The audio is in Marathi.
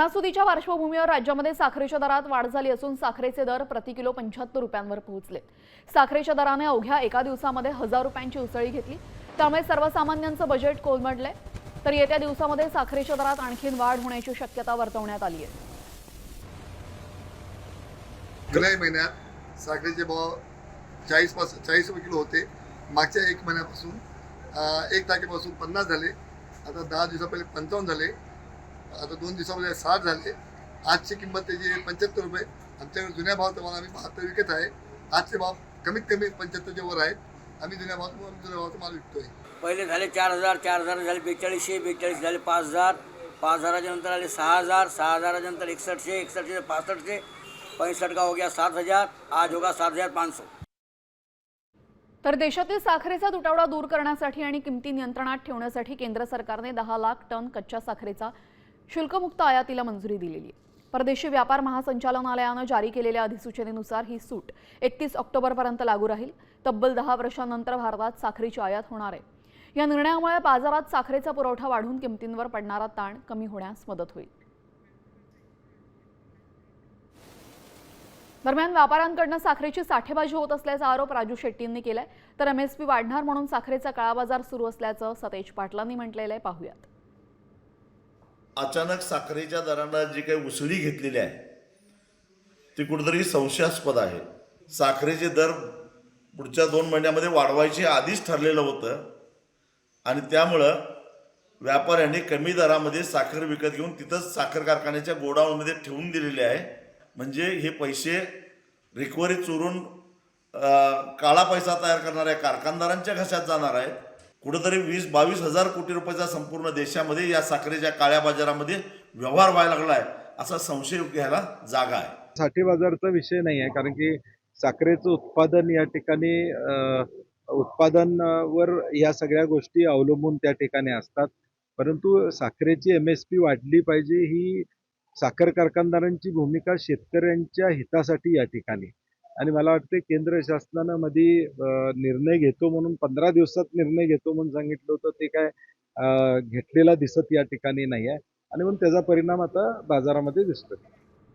सणासुदीच्या पार्श्वभूमीवर राज्यामध्ये साखरेच्या दरात वाढ झाली असून साखरेचे दर प्रति किलो 75 रुपयांवर पोहोचले। साखरेच्या दराने अवघ्या एका दिवसामध्ये 1000 रुपयांची उसळी घेतली, त्यामुळे सर्वसामान्यांचं बजेट कोलमडलंय। तर येत्या दिवसामध्ये साखरेच्या दरात आणखीन वाढ होण्याची शक्यता वर्तवण्यात आली आहे। जुलै महिन्यात साखरेचे भाव 40 रुपये किलो होते। मागच्या एक महिन्यापासून 1 तारखेपासून 50 झाले, आता 10 दिवसा पहिले 55 झाले, आता 2 दिवसामध्ये 60 झाले। आजची किंमत त्याची 75 रुपये। आमच्याकडे जुन्या भावात माल आम्ही 72 विकत आहे। आजचे भाव कमीत कमी 75च्या वर आहेत। आम्ही जुन्या भावात माल विकतोय। पहिले झाले 4000 झाले 4200 झाले 5000 5000च्या नंतर आले 6000 6000च्या नंतर 6100 6500 65 का हो गया 7000, आज होगा 7500। तर देशातील साखरेचा तुटवडा दूर करण्यासाठी आणि किमती नियंत्रणात ठेवण्यासाठी केंद्र सरकारने 10 लाख टन कच्च्या साखरेचा शुल्कमुक्त आयातीला मंजुरी दिलेली आहे। परदेशी व्यापार महासंचालनालयाने जारी केलेल्या अधिसूचनेनुसार ही सूट 31 ऑक्टोबरपर्यंत लागू राहील। तब्बल 10 वर्षांनंतर भारतात साखरेची आयात होणार आहे। या निर्णयामुळे बाजारात साखरेचा पुरवठा वाढून किमतींवर पडणारा ताण कमी होण्यास मदत होईल। दरम्यान व्यापाऱ्यांकडून साखरेची साठेबाजी होत असल्याचा आरोप राजू शेट्टींनी केलाय। तर एमएसपी वाढणार म्हणून साखरेचा काळाबाजार सुरू असल्याचं सतेज पाटलांनी म्हटलेलं आहे, पाहूयात। अचानक साखरेच्या दरानं जी काही उसळी घेतलेली आहे ती कुठेतरी संशयास्पद आहे। साखरेचे दर पुढच्या 2 महिन्यामध्ये वाढवायचे आधीच ठरलेलं होतं आणि त्यामुळं व्यापाऱ्यांनी कमी दरामध्ये साखर विकत घेऊन तिथंच साखर कारखान्याच्या गोडाऊनमध्ये ठेवून दिलेले आहे। म्हणजे हे पैसे रिकव्हरी चोरून काळा पैसा तयार करणाऱ्या कारखानदारांच्या घशात जाणार आहेत। कुठेतरी 20-22 हजार कोटी रुपयाचा संपूर्ण देशामध्ये या साखरेच्या काळ्या बाजारामध्ये व्यवहार व्हायला लागला आहे, असा संशय घ्यायला जागा आहे। साठेबाजारचा विषय नाही आहे, कारण की साखरेचं उत्पादन या ठिकाणी उत्पादनावर या सगळ्या गोष्टी अवलंबून त्या ठिकाणी असतात। परंतु साखरेची एमएसपी वाढली पाहिजे ही साखर कारखानदारांची भूमिका शेतकऱ्यांच्या हितासाठी या ठिकाणी। आणि मला वाटते केंद्र शासनानं मध्ये निर्णय घेतो म्हणून 15 दिवसात निर्णय घेतो म्हणून सांगितलं होतं, ते काय घेतलेला दिसत या ठिकाणी नाही आहे आणि म्हणून त्याचा परिणाम आता बाजारामध्ये दिसतोय।